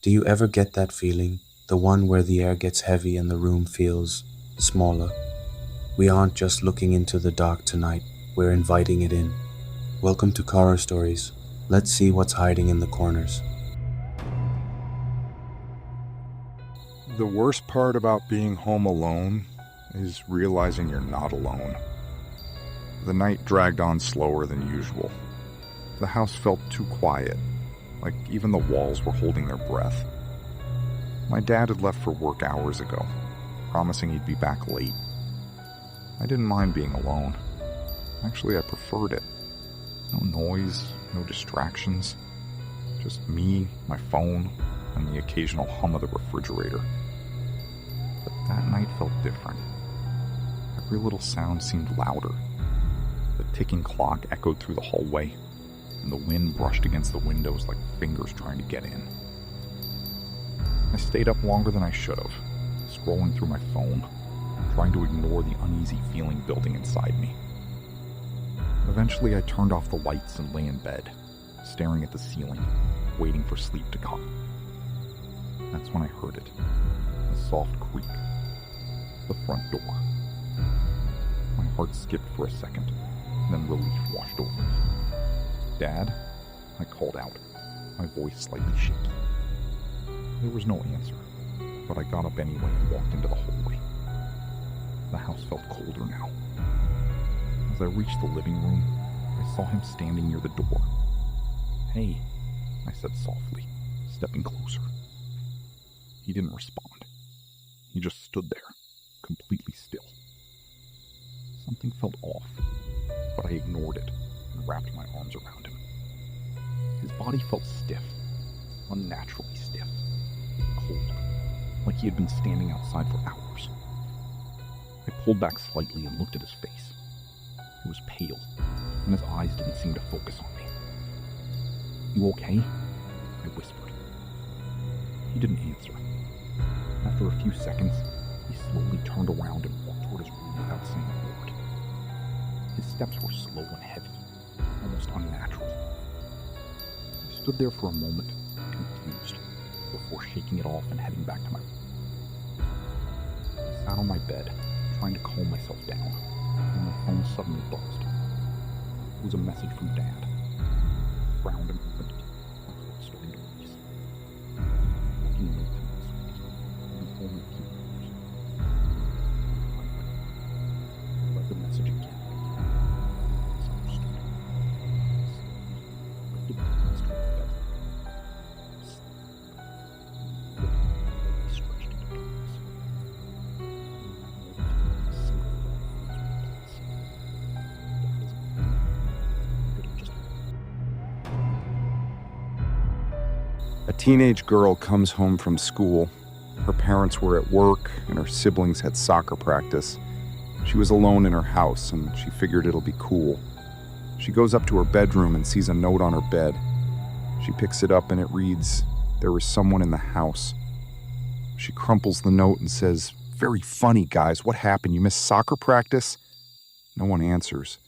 Do you ever get that feeling? The one where the air gets heavy and the room feels smaller? We aren't just looking into the dark tonight, we're inviting it in. Welcome to Horror Stories. Let's see what's hiding in the corners. The worst part about being home alone is realizing you're not alone. The night dragged on slower than usual. The house felt too quiet, like even the walls were holding their breath. My dad had left for work hours ago, promising he'd be back late. I didn't mind being alone. Actually, I preferred it. No noise, no distractions. Just me, my phone, and the occasional hum of the refrigerator. But that night felt different. Every little sound seemed louder. The ticking clock echoed through the hallway, and the wind brushed against the windows like fingers trying to get in. I stayed up longer than I should have, scrolling through my phone, trying to ignore the uneasy feeling building inside me. Eventually, I turned off the lights and lay in bed, staring at the ceiling, waiting for sleep to come. That's when I heard it, a soft creak. The front door. My heart skipped for a second, then relief washed over me. "Dad?" I called out, my voice slightly shaky. There was no answer, but I got up anyway and walked into the hallway. The house felt colder now. As I reached the living room, I saw him standing near the door. "Hey," I said softly, stepping closer. He didn't respond. He just stood there, completely still. Something felt off, but I ignored it and wrapped my arms around him. His body felt stiff, unnaturally stiff, cold, like he had been standing outside for hours. I pulled back slightly and looked at his face. He was pale, and his eyes didn't seem to focus on me. "You okay?" I whispered. He didn't answer. After a few seconds, he slowly turned around and walked toward his room without saying a word. His steps were slow and heavy, almost unnatural. I stood there for a moment, confused, before shaking it off and heading back to my room. I sat on my bed, trying to calm myself down, when my phone suddenly buzzed. It was a message from Dad. I frowned and opened it. My heart started to race. "Working late tonight, sweetie. I'll be home in a few hours." I read the message again. Misunderstood. I lifted my hands toward the bed. Stretched into darkness. A teenage girl comes home from school. Her parents were at work, and her siblings had soccer practice. She was alone in her house, and she figured it'll be cool. She goes up to her bedroom and sees a note on her bed. She picks it up, and it reads, "There is someone in the house." She crumples the note and says, "Very funny, guys. What happened? You missed soccer practice?" No one answers.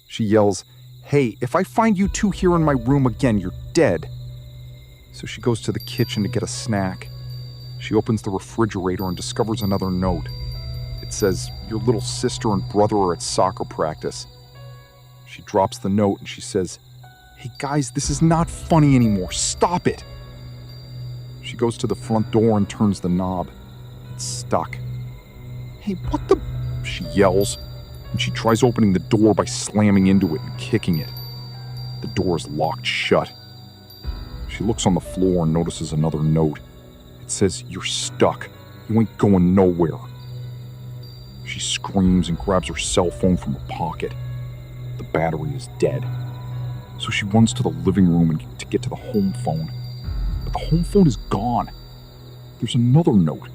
She yells, "Hey, if I find you two here in my room again, you're dead." So she goes to the kitchen to get a snack. She opens the refrigerator and discovers another note. It says, "Your little sister and brother are at soccer practice." She drops the note and she says, "Hey guys, this is not funny anymore. Stop it." She goes to the front door and turns the knob. It's stuck. "Hey, what the?" she yells, and she tries opening the door by slamming into it and kicking it. The door is locked shut. She looks on the floor and notices another note. It says, "You're stuck. You ain't going nowhere." She screams and grabs her cell phone from her pocket. The battery is dead. So she runs to the living room to get to the home phone. But the home phone is gone. There's another note.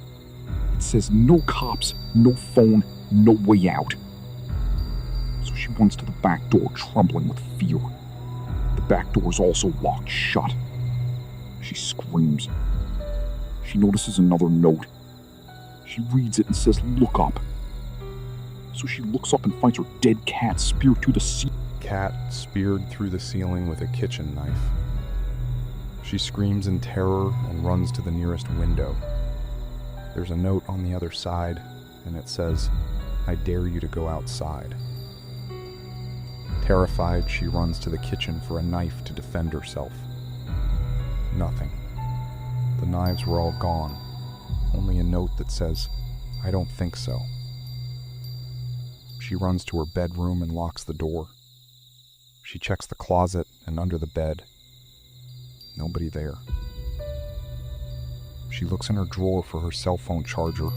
It says, "No cops, no phone, no way out." So she runs to the back door, trembling with fear. The back door is also locked shut. She screams. She notices another note. She reads it and says, "Look up." So she looks up and finds her dead cat speared through the ceiling. Cat speared through the ceiling with a kitchen knife. She screams in terror and runs to the nearest window. There's a note on the other side, and it says, "I dare you to go outside." Terrified, she runs to the kitchen for a knife to defend herself. Nothing. The knives were all gone, only a note that says, "I don't think so." She runs to her bedroom and locks the door. She checks the closet and under the bed. Nobody there. She looks in her drawer for her cell phone charger,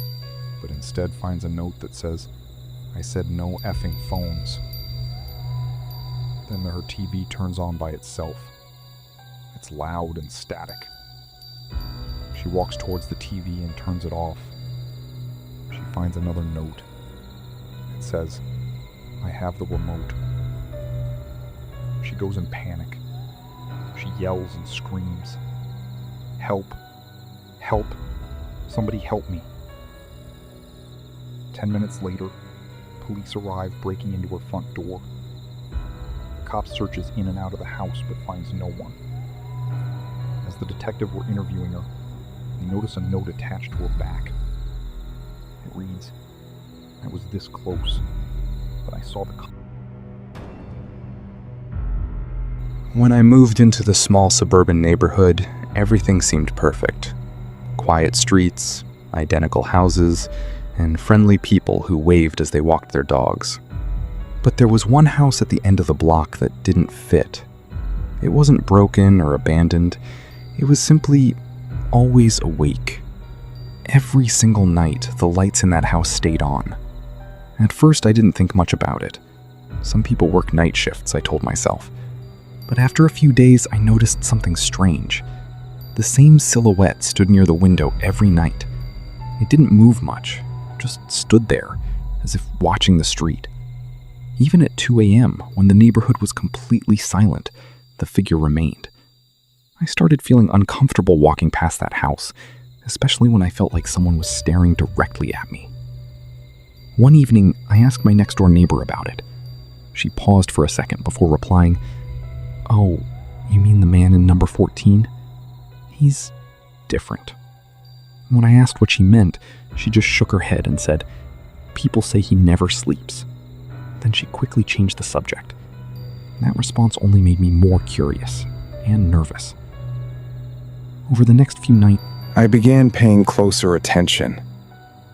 but instead finds a note that says, "I said no effing phones." Then her TV turns on by itself. It's loud and static. She walks towards the TV and turns it off. She finds another note. It says, "I have the remote." She goes in panic. She yells and screams, "Help! Help! Somebody help me!" 10 minutes later, police arrive breaking into her front door. The cop searches in and out of the house but finds no one. As the detective were interviewing her, they notice a note attached to her back. It reads, "I was this close, but I saw the cop." When I moved into the small suburban neighborhood, everything seemed perfect. Quiet streets, identical houses, and friendly people who waved as they walked their dogs. But there was one house at the end of the block that didn't fit. It wasn't broken or abandoned. It was simply always awake. Every single night, the lights in that house stayed on. At first, I didn't think much about it. Some people work night shifts, I told myself. But after a few days, I noticed something strange. The same silhouette stood near the window every night. It didn't move much, just stood there, as if watching the street. Even at 2 a.m., when the neighborhood was completely silent, the figure remained. I started feeling uncomfortable walking past that house, especially when I felt like someone was staring directly at me. One evening, I asked my next-door neighbor about it. She paused for a second before replying, "Oh, you mean the man in number 14? He's different." When I asked what she meant, she just shook her head and said, "People say he never sleeps." Then she quickly changed the subject. That response only made me more curious and nervous. Over the next few nights, I began paying closer attention.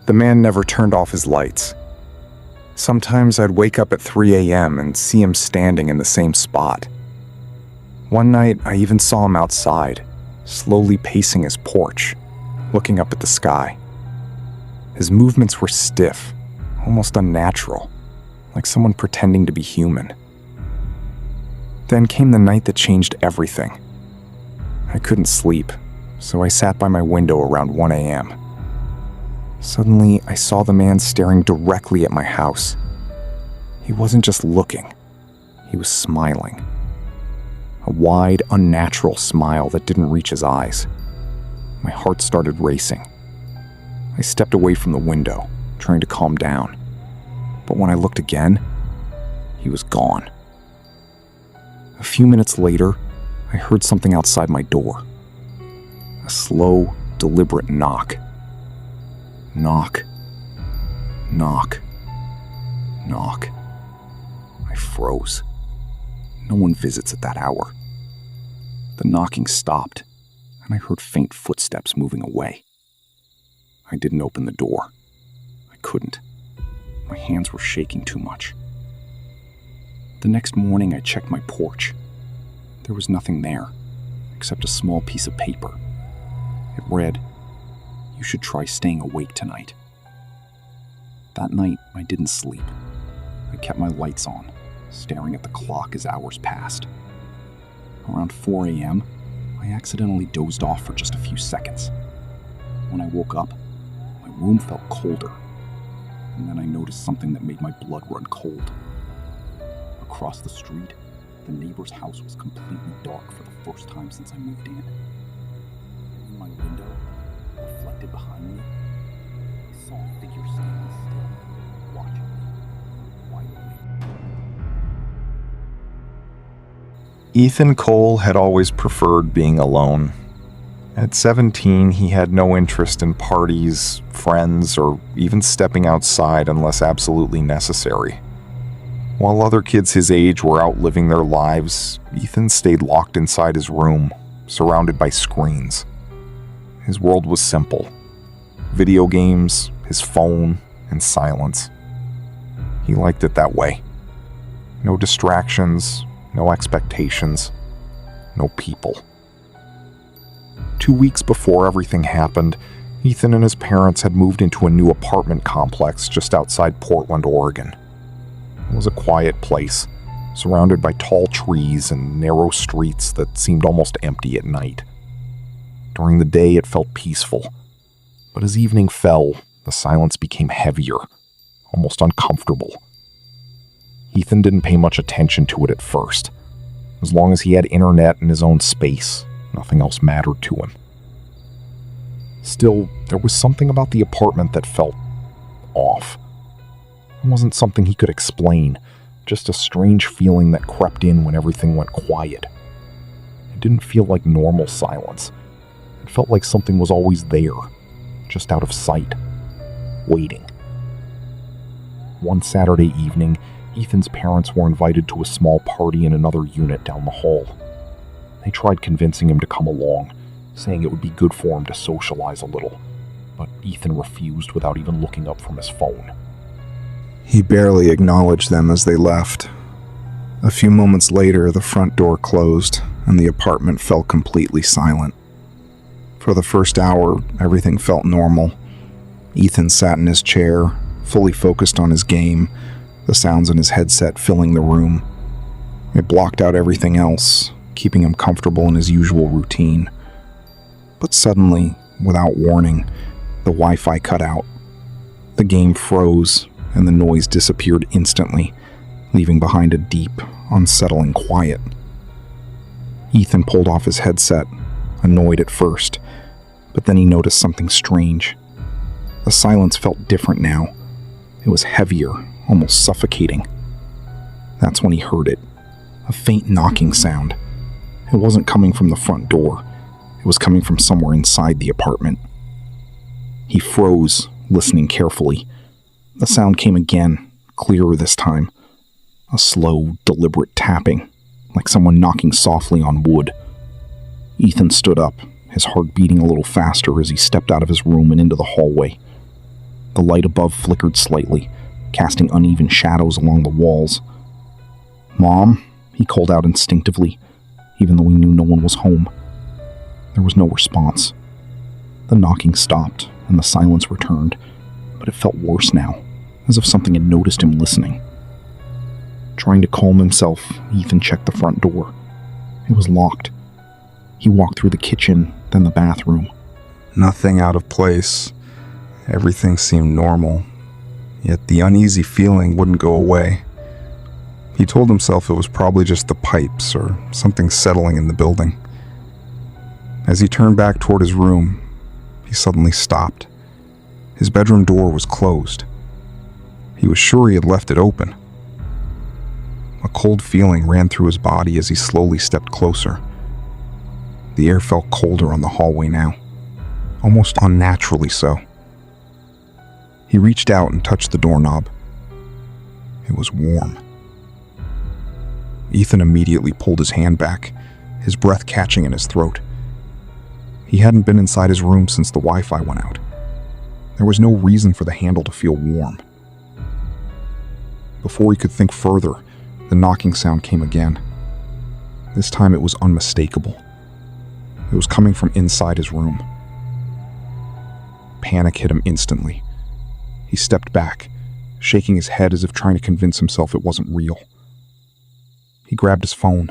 The man never turned off his lights. Sometimes I'd wake up at 3 a.m. and see him standing in the same spot. One night, I even saw him outside, slowly pacing his porch, looking up at the sky. His movements were stiff, almost unnatural, like someone pretending to be human. Then came the night that changed everything. I couldn't sleep, so I sat by my window around 1 a.m. Suddenly, I saw the man staring directly at my house. He wasn't just looking, he was smiling. A wide, unnatural smile that didn't reach his eyes. My heart started racing. I stepped away from the window, trying to calm down. But when I looked again, he was gone. A few minutes later, I heard something outside my door. A slow, deliberate knock. Knock. Knock. Knock. I froze. No one visits at that hour. The knocking stopped, and I heard faint footsteps moving away. I didn't open the door. I couldn't. My hands were shaking too much. The next morning, I checked my porch. There was nothing there, except a small piece of paper. It read, "You should try staying awake tonight." That night, I didn't sleep. I kept my lights on, staring at the clock as hours passed. Around 4 a.m., I accidentally dozed off for just a few seconds. When I woke up, my room felt colder, and then I noticed something that made my blood run cold. Across the street, the neighbor's house was completely dark for the first time since I moved in. In my window, reflected behind me, I saw a figure standing still, watching me, wide awake. Ethan Cole had always preferred being alone. At 17, he had no interest in parties, friends, or even stepping outside unless absolutely necessary. While other kids his age were out living their lives, Ethan stayed locked inside his room, surrounded by screens. His world was simple: video games, his phone, and silence. He liked it that way. No distractions, no expectations, no people. 2 weeks before everything happened, Ethan and his parents had moved into a new apartment complex just outside Portland, Oregon. It was a quiet place, surrounded by tall trees and narrow streets that seemed almost empty at night. During the day, it felt peaceful, but as evening fell, the silence became heavier, almost uncomfortable. Ethan didn't pay much attention to it at first. As long as he had internet and his own space, nothing else mattered to him. Still, there was something about the apartment that felt off. It wasn't something he could explain, just a strange feeling that crept in when everything went quiet. It didn't feel like normal silence. It felt like something was always there, just out of sight, waiting. One Saturday evening, Ethan's parents were invited to a small party in another unit down the hall. They tried convincing him to come along, saying it would be good for him to socialize a little, but Ethan refused without even looking up from his phone. He barely acknowledged them as they left. A few moments later, the front door closed, and the apartment fell completely silent. For the first hour, everything felt normal. Ethan sat in his chair, fully focused on his game, the sounds in his headset filling the room. It blocked out everything else, keeping him comfortable in his usual routine. But suddenly, without warning, the Wi-Fi cut out. The game froze, and the noise disappeared instantly, leaving behind a deep, unsettling quiet. Ethan pulled off his headset, annoyed at first, but then he noticed something strange. The silence felt different now. It was heavier, almost suffocating. That's when he heard it, a faint knocking sound. It wasn't coming from the front door. It was coming from somewhere inside the apartment. He froze, listening carefully. The sound came again, clearer this time. A slow, deliberate tapping, like someone knocking softly on wood. Ethan stood up, his heart beating a little faster as he stepped out of his room and into the hallway. The light above flickered slightly, casting uneven shadows along the walls. "Mom?" he called out instinctively, even though he knew no one was home. There was no response. The knocking stopped, and the silence returned, but it felt worse now, as if something had noticed him listening. Trying to calm himself, Ethan checked the front door. It was locked. He walked through the kitchen, then the bathroom. Nothing out of place. Everything seemed normal, yet the uneasy feeling wouldn't go away. He told himself it was probably just the pipes or something settling in the building. As he turned back toward his room, he suddenly stopped. His bedroom door was closed. He was sure he had left it open. A cold feeling ran through his body as he slowly stepped closer. The air felt colder on the hallway now, almost unnaturally so. He reached out and touched the doorknob. It was warm. Ethan immediately pulled his hand back, his breath catching in his throat. He hadn't been inside his room since the Wi-Fi went out. There was no reason for the handle to feel warm. Before he could think further, the knocking sound came again. This time it was unmistakable. It was coming from inside his room. Panic hit him instantly. He stepped back, shaking his head as if trying to convince himself it wasn't real. He grabbed his phone,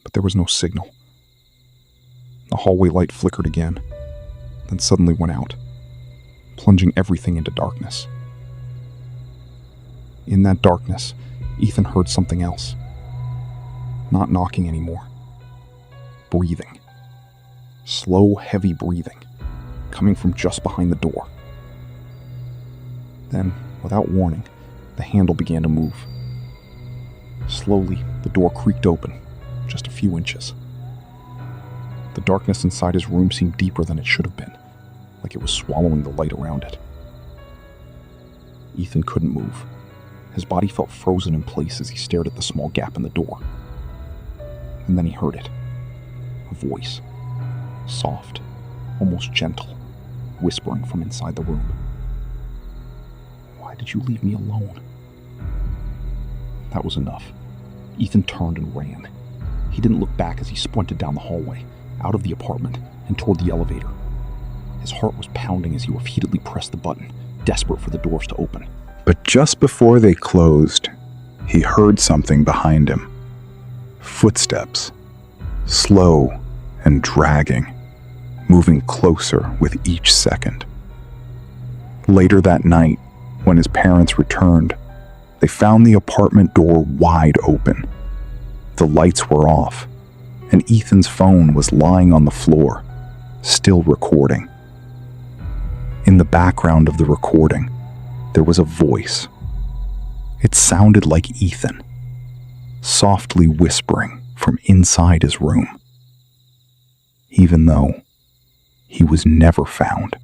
but there was no signal. The hallway light flickered again, then suddenly went out, plunging everything into darkness. In that darkness, Ethan heard something else. Not knocking anymore. Breathing. Slow, heavy breathing, coming from just behind the door. Then, without warning, the handle began to move. Slowly, the door creaked open, just a few inches. The darkness inside his room seemed deeper than it should have been, like it was swallowing the light around it. Ethan couldn't move. His body felt frozen in place as he stared at the small gap in the door. And then he heard it. A voice. Soft, almost gentle, whispering from inside the room. "Why did you leave me alone?" That was enough. Ethan turned and ran. He didn't look back as he sprinted down the hallway, out of the apartment, and toward the elevator. His heart was pounding as he repeatedly pressed the button, desperate for the doors to open. But just before they closed, he heard something behind him. Footsteps, slow and dragging, moving closer with each second. Later that night, when his parents returned, they found the apartment door wide open. The lights were off, and Ethan's phone was lying on the floor, still recording. In the background of the recording, there was a voice. It sounded like Ethan, softly whispering from inside his room, even though he was never found.